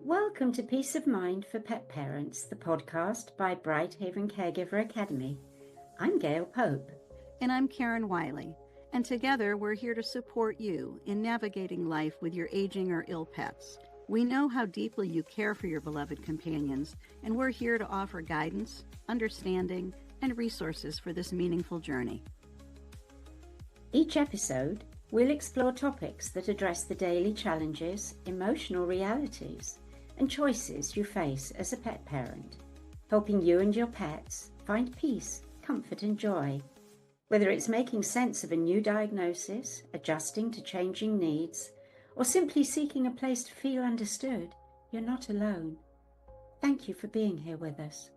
Welcome to Peace of Mind for Pet Parents, the podcast by BrightHaven Caregiver Academy. I'm Gail Pope. And I'm Karen Wylie. And together we're here to support you in navigating life with your aging or ill pets. We know how deeply you care for your beloved companions, and we're here to offer guidance, understanding, and resources for this meaningful journey. Each episode, we'll explore topics that address the daily challenges, emotional realities, and choices you face as a pet parent, helping you and your pets find peace, comfort, and joy. Whether it's making sense of a new diagnosis, adjusting to changing needs, or simply seeking a place to feel understood, you're not alone. Thank you for being here with us.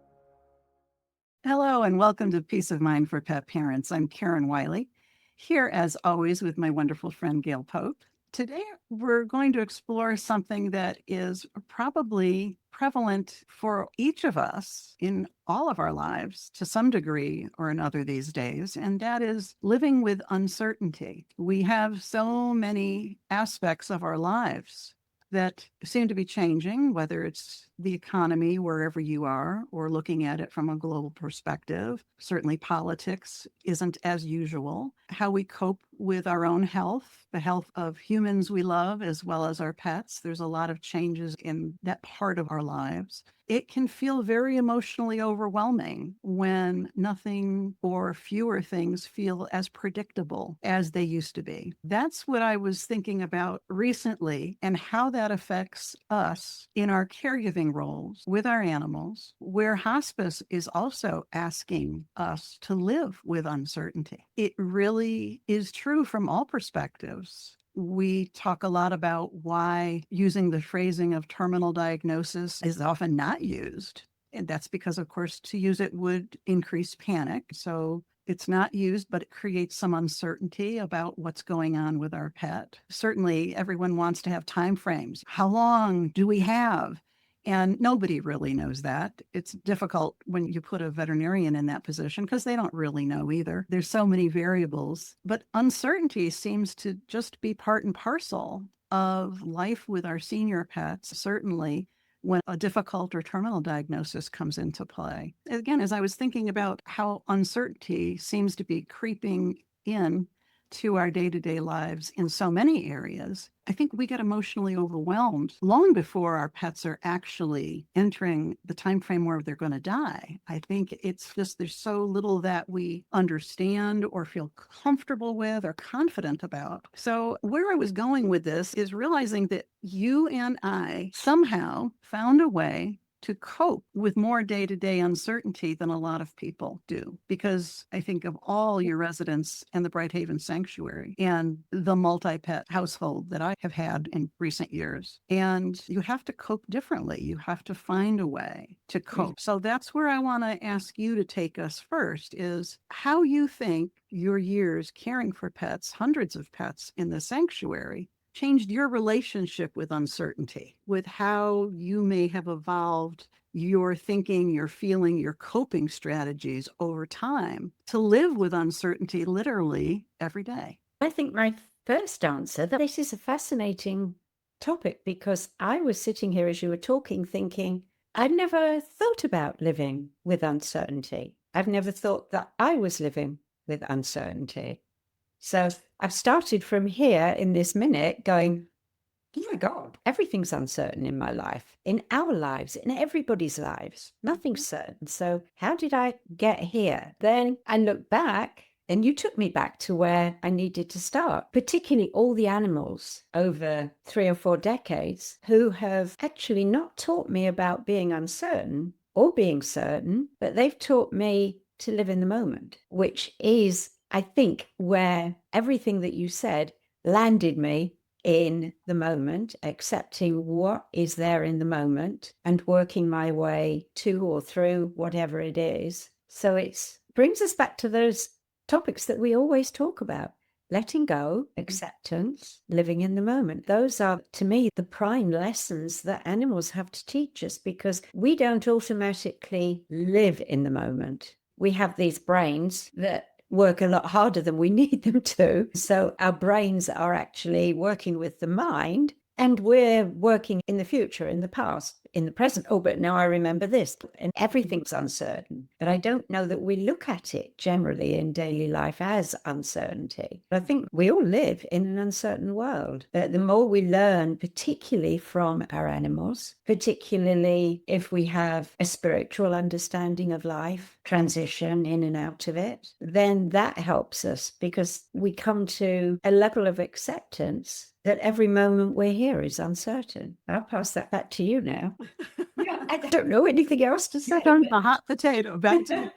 Hello, and welcome to Peace of Mind for Pet Parents. I'm Karen Wylie, here as always with my wonderful friend Gail Pope. Today, we're going to explore something that is probably prevalent for each of us in all of our lives to some degree or another these days, and that is living with uncertainty. We have so many aspects of our lives that seem to be changing, whether it's the economy wherever you are or looking at it from a global perspective. Certainly politics isn't as usual. How we cope with our own health, the health of humans we love, as well as our pets. There's a lot of changes in that part of our lives. It can feel very emotionally overwhelming when nothing or fewer things feel as predictable as they used to be. That's what I was thinking about recently and how that affects us in our caregiving roles with our animals, where hospice is also asking us to live with uncertainty. It really is true from all perspectives. We talk a lot about why using the phrasing of terminal diagnosis is often not used. And that's because, of course, to use it would increase panic. So it's not used, but it creates some uncertainty about what's going on with our pet. Certainly, everyone wants to have time frames. How long do we have? And nobody really knows that. It's difficult when you put a veterinarian in that position because they don't really know either. There's so many variables, but uncertainty seems to just be part and parcel of life with our senior pets, certainly when a difficult or terminal diagnosis comes into play. Again, as I was thinking about how uncertainty seems to be creeping in to our day-to-day lives in so many areas, I think we get emotionally overwhelmed long before our pets are actually entering the time frame where they're going to die. I think it's just there's so little that we understand or feel comfortable with or confident about. So where I was going with this is realizing that you and I somehow found a way to cope with more day-to-day uncertainty than a lot of people do. Because I think of all your residents in the BrightHaven Sanctuary and the multi-pet household that I have had in recent years. And you have to cope differently. You have to find a way to cope. So that's where I want to ask you to take us first, is how you think your years caring for pets, hundreds of pets in the sanctuary, changed your relationship with uncertainty, with how you may have evolved your thinking, your feeling, your coping strategies over time to live with uncertainty literally every day. I think my first answer that this is a fascinating topic because I was sitting here as you were talking thinking, I'd never thought about living with uncertainty. I've never thought that I was living with uncertainty. So I've started from here in this minute going, oh my God, everything's uncertain in my life, in our lives, in everybody's lives. Nothing's certain. So how did I get here? Then I look back and you took me back to where I needed to start, particularly all the animals over 3 or 4 decades who have actually not taught me about being uncertain or being certain, but they've taught me to live in the moment, which is, I think, where everything that you said landed me in the moment, accepting what is there in the moment and working my way to or through whatever it is. So it brings us back to those topics that we always talk about. Letting go, acceptance, living in the moment. Those are, to me, the prime lessons that animals have to teach us because we don't automatically live in the moment. We have these brains that work a lot harder than we need them to. So our brains are actually working with the mind And we're working in the future, in the past, in the present. Oh, but now I remember this. And everything's uncertain. But I don't know that we look at it generally in daily life as uncertainty. But I think we all live in an uncertain world. The more we learn, particularly from our animals, particularly if we have a spiritual understanding of life, transition in and out of it, then that helps us because we come to a level of acceptance that every moment we're here is uncertain. I'll pass that back to you now. I don't know anything else to say. A hot potato back to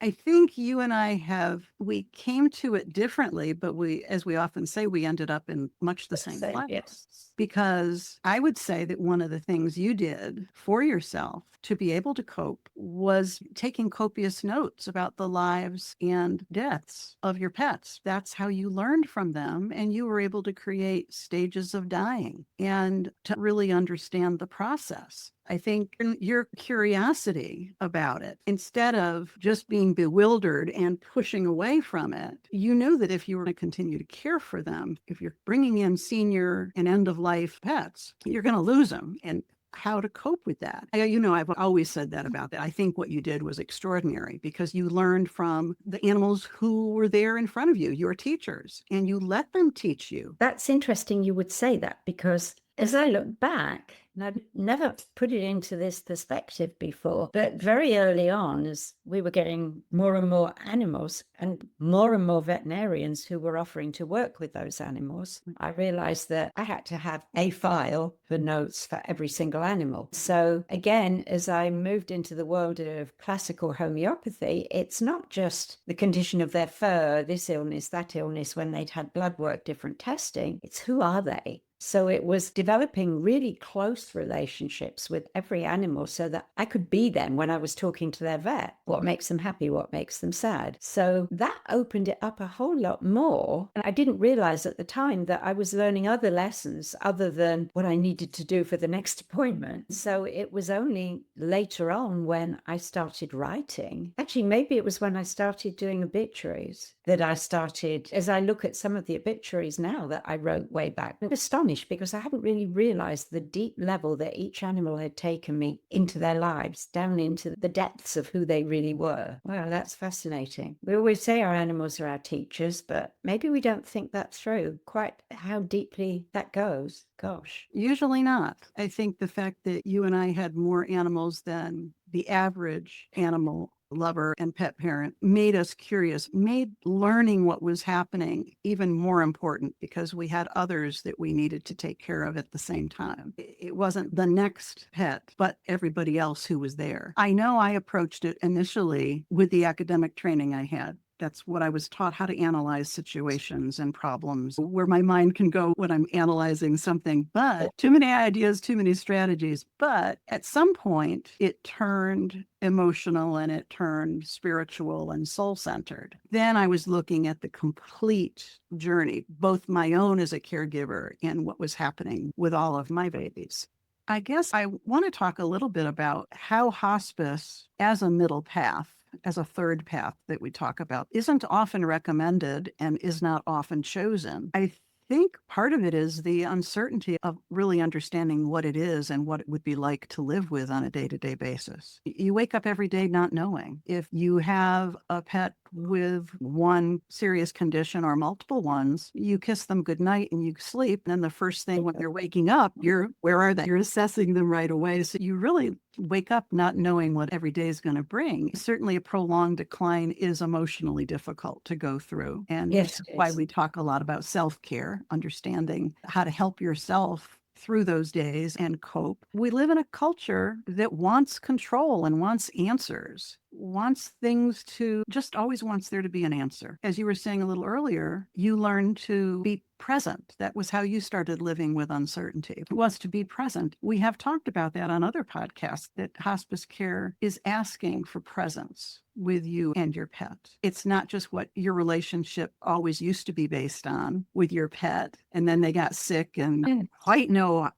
I think you and we came to it differently, but as we often say, we ended up in much the same place. Yes. Because I would say that one of the things you did for yourself to be able to cope was taking copious notes about the lives and deaths of your pets. That's how you learned from them. And you were able to create stages of dying and to really understand the process. I think your curiosity about it, instead of just being bewildered and pushing away from it, you knew that if you were going to continue to care for them, if you're bringing in senior and end of life pets, you're going to lose them. And how to cope with that. I've always said that about that. I think what you did was extraordinary because you learned from the animals who were there in front of you, your teachers, and you let them teach you. That's interesting you would say that because as I look back, and I've never put it into this perspective before, but very early on, as we were getting more and more animals and more veterinarians who were offering to work with those animals, I realized that I had to have a file for notes for every single animal. So again, as I moved into the world of classical homeopathy, it's not just the condition of their fur, this illness, that illness, when they'd had blood work, different testing. It's who are they? So it was developing really close relationships with every animal so that I could be them when I was talking to their vet. What makes them happy? What makes them sad? So that opened it up a whole lot more. And I didn't realize at the time that I was learning other lessons other than what I needed to do for the next appointment. So it was only later on when I started writing. Actually, maybe it was when I started doing obituaries that I started, as I look at some of the obituaries now that I wrote way back, I'm astonished because I hadn't really realized the deep level that each animal had taken me into their lives, down into the depths of who they really were. Wow, that's fascinating. We always say our animals are our teachers, but maybe we don't think that through, quite how deeply that goes. Gosh. Usually not. I think the fact that you and I had more animals than the average animal lover and pet parent made us curious, made learning what was happening even more important because we had others that we needed to take care of at the same time. It wasn't the next pet, but everybody else who was there. I know I approached it initially with the academic training I had. That's what I was taught, how to analyze situations and problems, where my mind can go when I'm analyzing something. But too many ideas, too many strategies. But at some point, it turned emotional and it turned spiritual and soul-centered. Then I was looking at the complete journey, both my own as a caregiver and what was happening with all of my babies. I guess I want to talk a little bit about how hospice as a middle path, as a third path that we talk about, isn't often recommended and is not often chosen. I think part of it is the uncertainty of really understanding what it is and what it would be like to live with on a day-to-day basis. You wake up every day not knowing. If you have a pet with one serious condition or multiple ones, you kiss them goodnight and you sleep. And then the first thing when they're waking up, where are they? You're assessing them right away. So you really wake up not knowing what every day is going to bring. Certainly a prolonged decline is emotionally difficult to go through. And that's why we talk a lot about self-care, understanding how to help yourself through those days and cope. We live in a culture that wants control and wants answers, wants things to just always wants there to be an answer. As you were saying a little earlier, you learned to be present. That was how you started living with uncertainty. It was to be present. We have talked about that on other podcasts, that hospice care is asking for presence with you and your pet. It's not just what your relationship always used to be based on with your pet, and then they got sick and quite know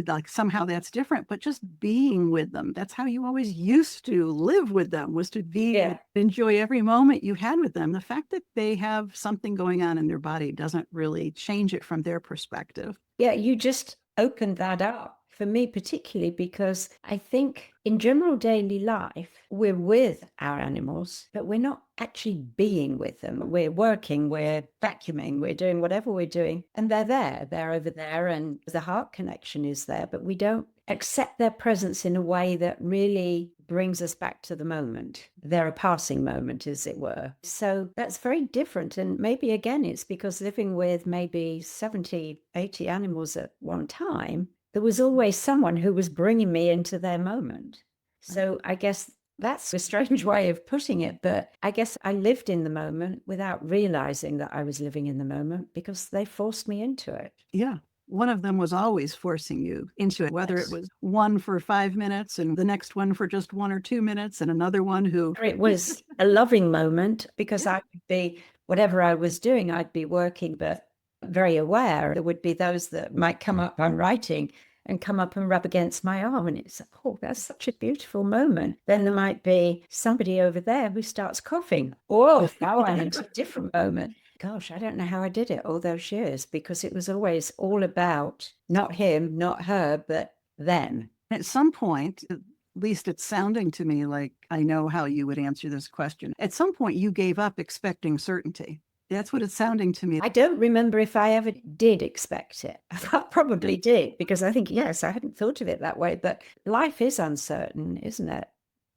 like somehow that's different, but just being with them. That's how you always used to live with them, was to Yeah. enjoy every moment you had with them. The fact that they have something going on in their body doesn't really change it from their perspective. Yeah, you just opened that up for me, particularly because I think in general daily life, we're with our animals, but we're not actually being with them. We're working, we're vacuuming, we're doing whatever we're doing, and they're there, they're over there, and the heart connection is there, but we don't accept their presence in a way that really brings us back to the moment. They're a passing moment, as it were. So that's very different. And maybe again, it's because living with maybe 70, 80 animals at one time, there was always someone who was bringing me into their moment. So I guess that's a strange way of putting it, but I guess I lived in the moment without realizing that I was living in the moment because they forced me into it. Yeah. One of them was always forcing you into it, whether Yes. it was one for 5 minutes and the next one for just 1 or 2 minutes and another one who. It was a loving moment because Yeah. I would be, whatever I was doing, I'd be working, but very aware. There would be those that might come up, I'm writing, and come up and rub against my arm. And it's, oh, that's such a beautiful moment. Then there might be somebody over there who starts coughing. Oh, now I'm into a different moment. Gosh, I don't know how I did it all those years because it was always all about not him, not her, but them. At some point, at least it's sounding to me like I know how you would answer this question. At some point, you gave up expecting certainty. That's what it's sounding to me. I don't remember if I ever did expect it. I probably did because I think, yes, I hadn't thought of it that way. But life is uncertain, isn't it?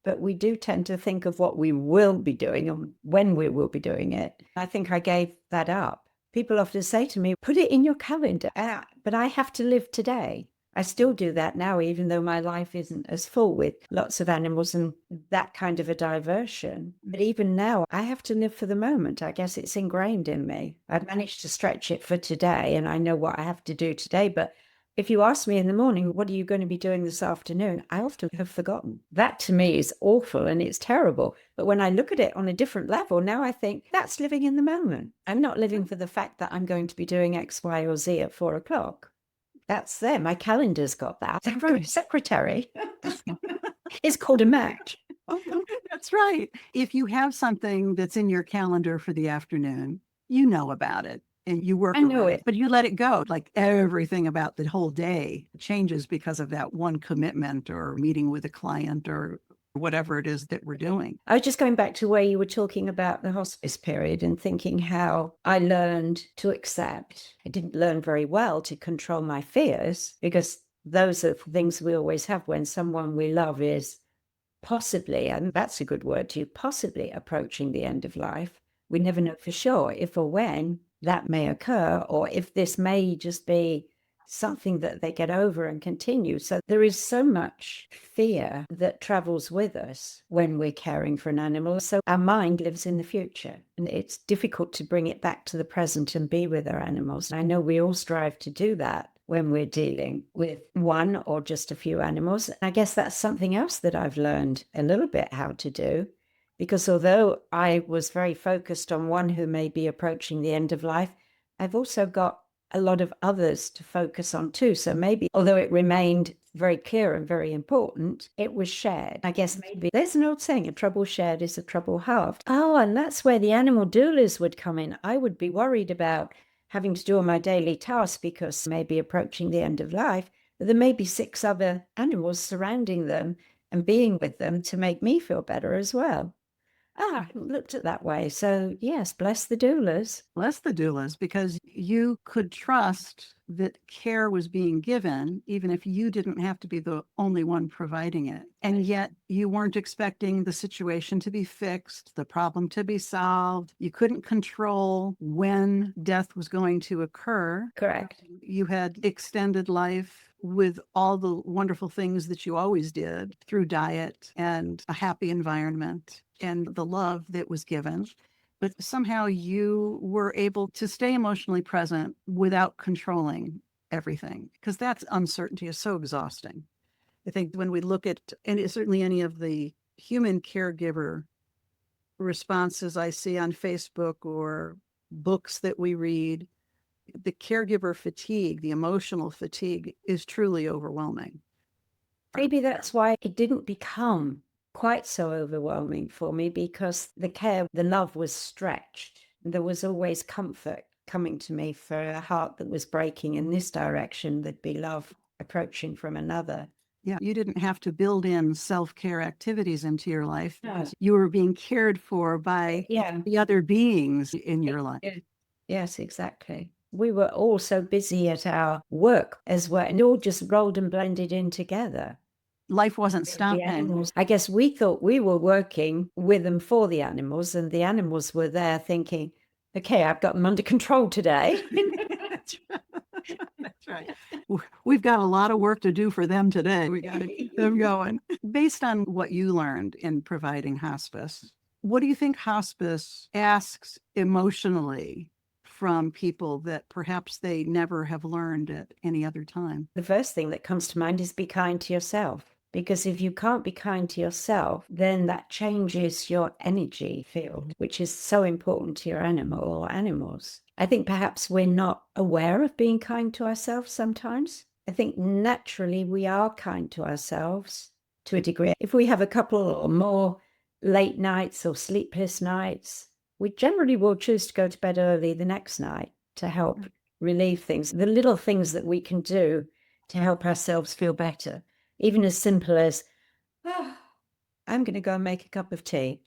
But we do tend to think of what we will be doing and when we will be doing it. I think I gave that up. People often say to me, put it in your calendar. But I have to live today. I still do that now, even though my life isn't as full with lots of animals and that kind of a diversion. But even now, I have to live for the moment. I guess it's ingrained in me. I've managed to stretch it for today and I know what I have to do today. But if you ask me in the morning, what are you going to be doing this afternoon? I often have forgotten. That to me is awful and it's terrible. But when I look at it on a different level, now I think that's living in the moment. I'm not living for the fact that I'm going to be doing X, Y, or Z at 4 o'clock. That's there. My calendar's got that. Secretary. It's called a match. That's right. If you have something that's in your calendar for the afternoon, you know about it and you work I know around it. but you let it go. Like everything about the whole day changes because of that one commitment or meeting with a client or whatever it is that we're doing. I was just going back to where you were talking about the hospice period and thinking how I learned to accept. I didn't learn very well to control my fears because those are things we always have when someone we love is possibly, and that's a good word to you, possibly approaching the end of life. We never know for sure if or when that may occur, or if this may just be something that they get over and continue. So there is so much fear that travels with us when we're caring for an animal. So our mind lives in the future, and it's difficult to bring it back to the present and be with our animals. I know we all strive to do that when we're dealing with one or just a few animals. I guess that's something else that I've learned a little bit how to do, because although I was very focused on one who may be approaching the end of life, I've also got a lot of others to focus on too. So maybe, although it remained very clear and very important, it was shared. I guess maybe there's an old saying, a trouble shared is a trouble halved. Oh, and that's where the animal doulas would come in. I would be worried about having to do all my daily tasks because maybe approaching the end of life, but there may be 6 other animals surrounding them and being with them to make me feel better as well. I hadn't looked at that way. So yes, bless the doulas. Bless the doulas, because you could trust that care was being given, even if you didn't have to be the only one providing it. And yet you weren't expecting the situation to be fixed, the problem to be solved. You couldn't control when death was going to occur. Correct. You had extended life with all the wonderful things that you always did through diet and a happy environment and the love that was given. But somehow you were able to stay emotionally present without controlling everything, because that's uncertainty is so exhausting. I think when we look at, and it's certainly any of the human caregiver responses I see on Facebook or books that we read, the caregiver fatigue, the emotional fatigue is truly overwhelming. Maybe that's why it didn't become quite so overwhelming for me, because the care, the love was stretched. There was always comfort coming to me for a heart that was breaking in this direction. There'd be love approaching from another. Yeah, you didn't have to build in self-care activities into your life. No. You were being cared for by the other beings in your life. Yes, exactly. We were all so busy at our work as well, and it all just rolled and blended in together. Life wasn't The stopping. animals, I guess we thought we were working with and for the animals, and the animals were there thinking, okay, I've got them under control today. That's right. We've got a lot of work to do for them today. We got to keep them going. Based on what you learned in providing hospice, what do you think hospice asks emotionally from people that perhaps they never have learned at any other time? The first thing that comes to mind is be kind to yourself. Because if you can't be kind to yourself, then that changes your energy field, which is so important to your animal or animals. I think perhaps we're not aware of being kind to ourselves sometimes. I think naturally we are kind to ourselves to a degree. If we have a couple or more late nights or sleepless nights, we generally will choose to go to bed early the next night to help relieve things. The little things that we can do to help ourselves feel better. Even as simple as, oh, I'm going to go and make a cup of tea.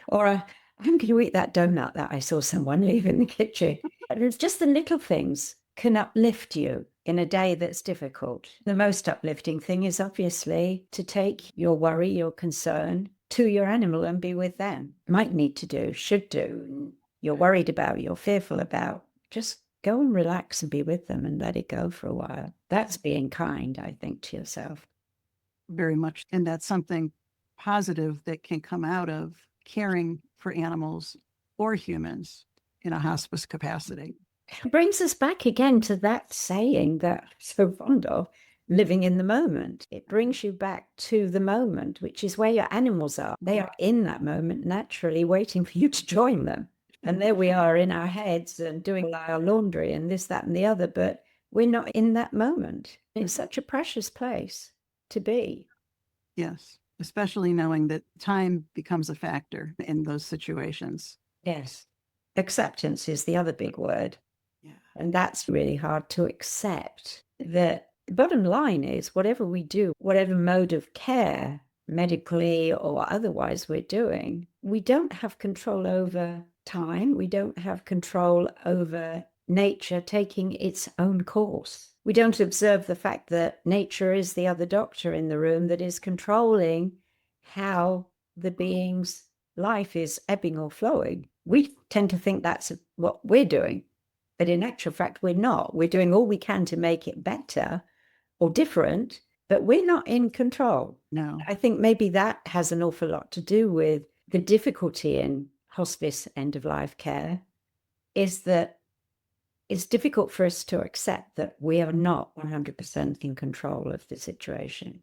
Or I'm going to eat that donut that I saw someone leave in the kitchen. And it's just the little things can uplift you in a day that's difficult. The most uplifting thing is obviously to take your worry, your concern to your animal and be with them. Might need to do, should do, you're worried about, you're fearful about. Just go and relax and be with them and let it go for a while. That's being kind, I think, to yourself. Very much. And that's something positive that can come out of caring for animals or humans in a hospice capacity. It brings us back again to that saying that I'm so fond of, living in the moment. It brings you back to the moment, which is where your animals are. They are in that moment naturally waiting for you to join them. And there we are in our heads and doing our laundry and this, that, and the other, but we're not in that moment. It's such a precious place to be. Yes, especially knowing that time becomes a factor in those situations. Yes. Acceptance is the other big word. Yeah. And that's really hard to accept. The bottom line is whatever we do, whatever mode of care, medically or otherwise we're doing, we don't have control over time. We don't have control over nature taking its own course. We don't observe the fact that nature is the other doctor in the room that is controlling how the being's life is ebbing or flowing. We tend to think that's what we're doing. But in actual fact, we're not. We're doing all we can to make it better or different, but we're not in control. No. I think maybe that has an awful lot to do with the difficulty in hospice end-of-life care, is that it's difficult for us to accept that we are not 100% in control of the situation.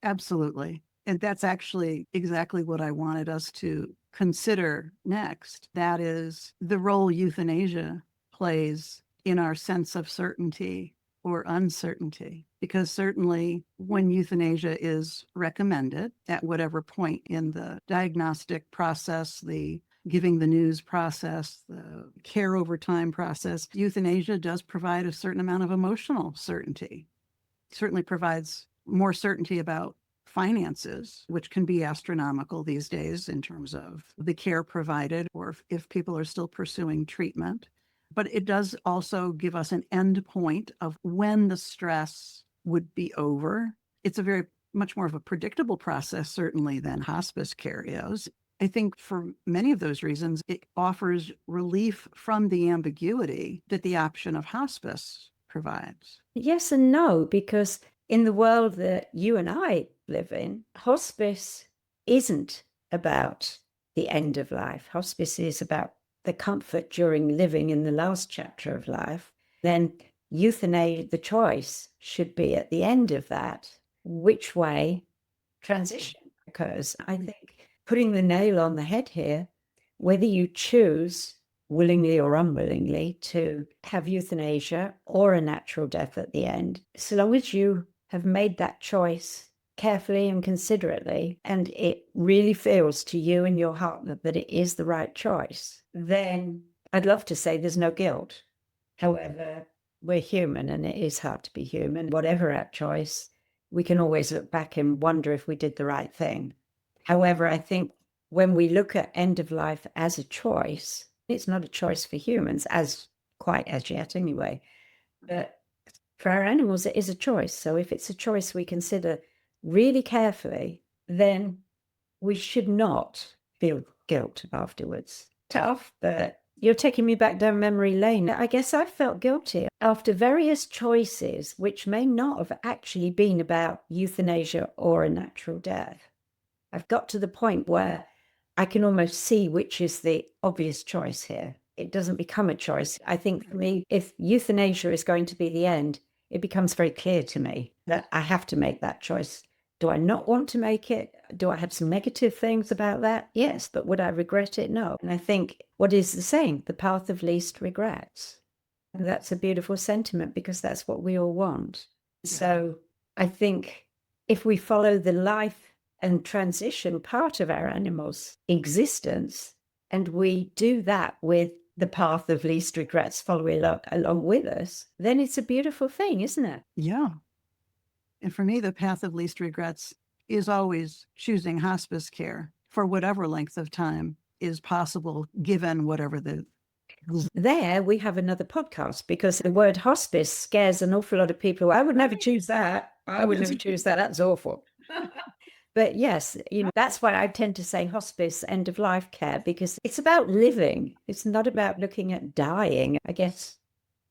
Absolutely. And that's actually exactly what I wanted us to consider next. That is the role euthanasia plays in our sense of certainty or uncertainty. Because certainly when euthanasia is recommended at whatever point in the diagnostic process, the giving the news process, the care over time process, euthanasia does provide a certain amount of emotional certainty. It certainly provides more certainty about finances, which can be astronomical these days in terms of the care provided or if people are still pursuing treatment. But it does also give us an end point of when the stress would be over. It's a very much more of a predictable process, certainly, than hospice care is. I think for many of those reasons, it offers relief from the ambiguity that the option of hospice provides. Yes and no, because in the world that you and I live in, hospice isn't about the end of life. Hospice is about the comfort during living in the last chapter of life. Then euthanasia, the choice should be at the end of that, which way transition occurs. I think putting the nail on the head here, whether you choose willingly or unwillingly, to have euthanasia or a natural death at the end, so long as you have made that choice carefully and considerately, and it really feels to you in your heart that it is the right choice, then I'd love to say there's no guilt. However, we're human and it is hard to be human. Whatever our choice, we can always look back and wonder if we did the right thing. However, I think when we look at end of life as a choice, it's not a choice for humans, as yet anyway. But for our animals, it is a choice. So if it's a choice we consider really carefully, then we should not feel guilt afterwards. Tough, but you're taking me back down memory lane. I guess I felt guilty after various choices, which may not have actually been about euthanasia or a natural death. I've got to the point where I can almost see which is the obvious choice here. It doesn't become a choice. I think for me, if euthanasia is going to be the end, it becomes very clear to me that I have to make that choice. Do I not want to make it? Do I have some negative things about that? Yes, but would I regret it? No. And I think what is the saying? The path of least regrets. And that's a beautiful sentiment because that's what we all want. Yeah. So I think if we follow the life and transition part of our animal's existence, and we do that with the path of least regrets following along with us, then it's a beautiful thing, isn't it? Yeah. And for me, the path of least regrets is always choosing hospice care for whatever length of time is possible, given whatever the... There we have another podcast, because the word hospice scares an awful lot of people. I would never choose that. I would never choose that. That's awful. But yes, that's why I tend to say hospice, end of life care, because it's about living. It's not about looking at dying. I guess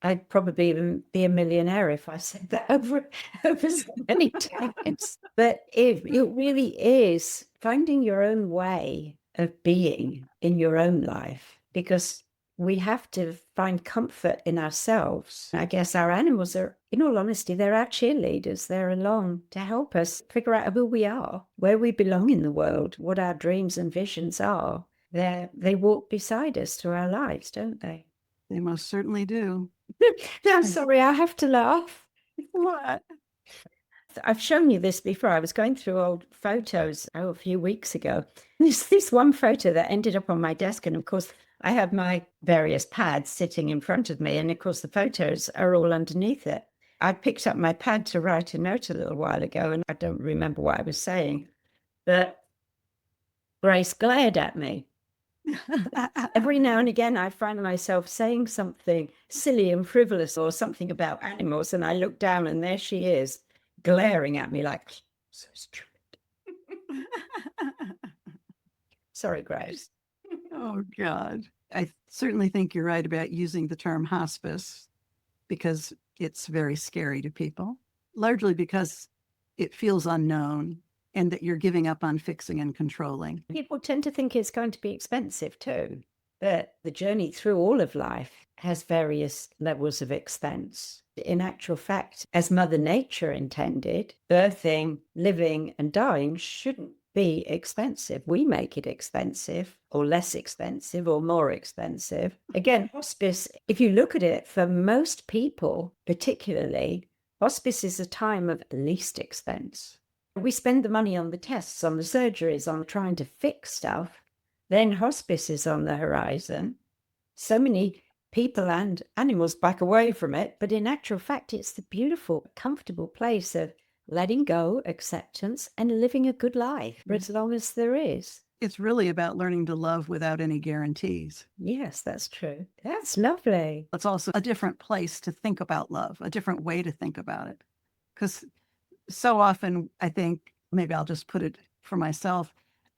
I'd probably even be a millionaire if I said that over so many times. But it really is finding your own way of being in your own life, because we have to find comfort in ourselves. I guess our animals are, in all honesty, they're our cheerleaders. They're along to help us figure out who we are, where we belong in the world, what our dreams and visions are. They walk beside us through our lives, don't they? They most certainly do. I'm sorry, I have to laugh. What? I've shown you this before. I was going through old photos a few weeks ago. There's this one photo that ended up on my desk, and of course, I have my various pads sitting in front of me, and of course, the photos are all underneath it. I picked up my pad to write a note a little while ago, and I don't remember what I was saying, but Grace glared at me. Every now and again, I find myself saying something silly and frivolous or something about animals, and I look down, and there she is, glaring at me like, so stupid. Sorry, Grace. Oh, God. I certainly think you're right about using the term hospice, because it's very scary to people, largely because it feels unknown and that you're giving up on fixing and controlling. People tend to think it's going to be expensive too, but the journey through all of life has various levels of expense. In actual fact, as Mother Nature intended, birthing, living, and dying shouldn't be expensive. We make it expensive, or less expensive, or more expensive. Again, hospice, if you look at it, for most people, particularly, hospice is a time of least expense. We spend the money on the tests, on the surgeries, on trying to fix stuff. Then hospice is on the horizon. So many people and animals back away from it, but in actual fact, it's the beautiful, comfortable place of letting go, acceptance, and living a good life for as long as there is. It's really about learning to love without any guarantees. Yes, that's true. That's lovely. It's also a different place to think about love, a different way to think about it. Because so often, I think, maybe I'll just put it for myself,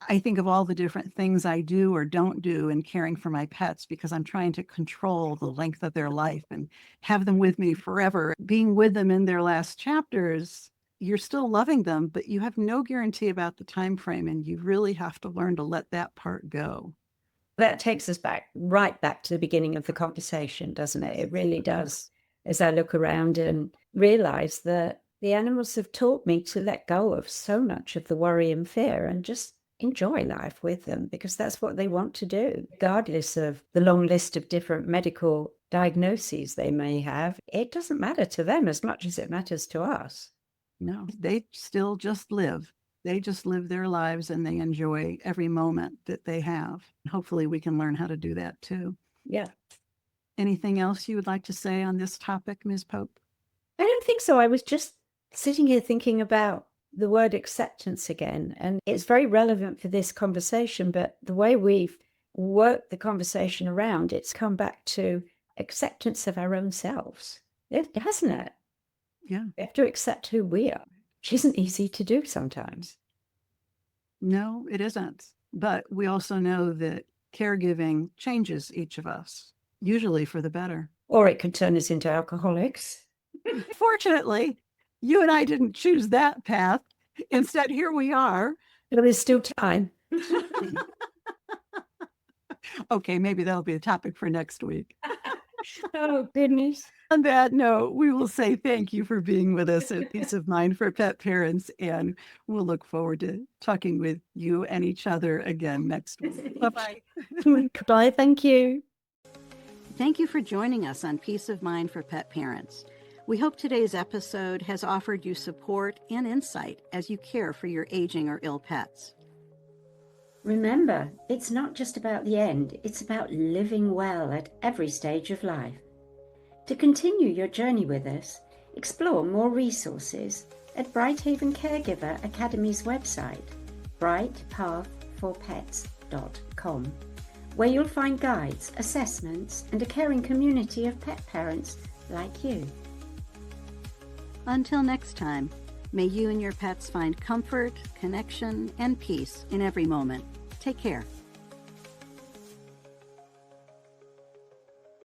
I think of all the different things I do or don't do in caring for my pets, because I'm trying to control the length of their life and have them with me forever. Being with them in their last chapters, you're still loving them, but you have no guarantee about the time frame, and you really have to learn to let that part go. That takes us right back to the beginning of the conversation, doesn't it? It really does. As I look around and realize that the animals have taught me to let go of so much of the worry and fear and just enjoy life with them because that's what they want to do, regardless of the long list of different medical diagnoses they may have. It doesn't matter to them as much as it matters to us. No, they still just live. They just live their lives and they enjoy every moment that they have. Hopefully we can learn how to do that too. Yeah. Anything else you would like to say on this topic, Ms. Pope? I don't think so. I was just sitting here thinking about the word acceptance again, and it's very relevant for this conversation, but the way we've worked the conversation around, it's come back to acceptance of our own selves, hasn't it? Yeah. We have to accept who we are, which isn't easy to do sometimes. No, it isn't. But we also know that caregiving changes each of us, usually for the better. Or it could turn us into alcoholics. Fortunately, you and I didn't choose that path. Instead, here we are. There's still time. Okay, maybe that'll be a topic for next week. Oh, goodness. On that note, we will say thank you for being with us at Peace of Mind for Pet Parents, and we'll look forward to talking with you and each other again next week. Bye-bye. Goodbye. Thank you. Thank you for joining us on Peace of Mind for Pet Parents. We hope today's episode has offered you support and insight as you care for your aging or ill pets. Remember, it's not just about the end, it's about living well at every stage of life. To continue your journey with us, explore more resources at BrightHaven Caregiver Academy's website, brightpathforpets.com, where you'll find guides, assessments, and a caring community of pet parents like you. Until next time, may you and your pets find comfort, connection, and peace in every moment. Take care.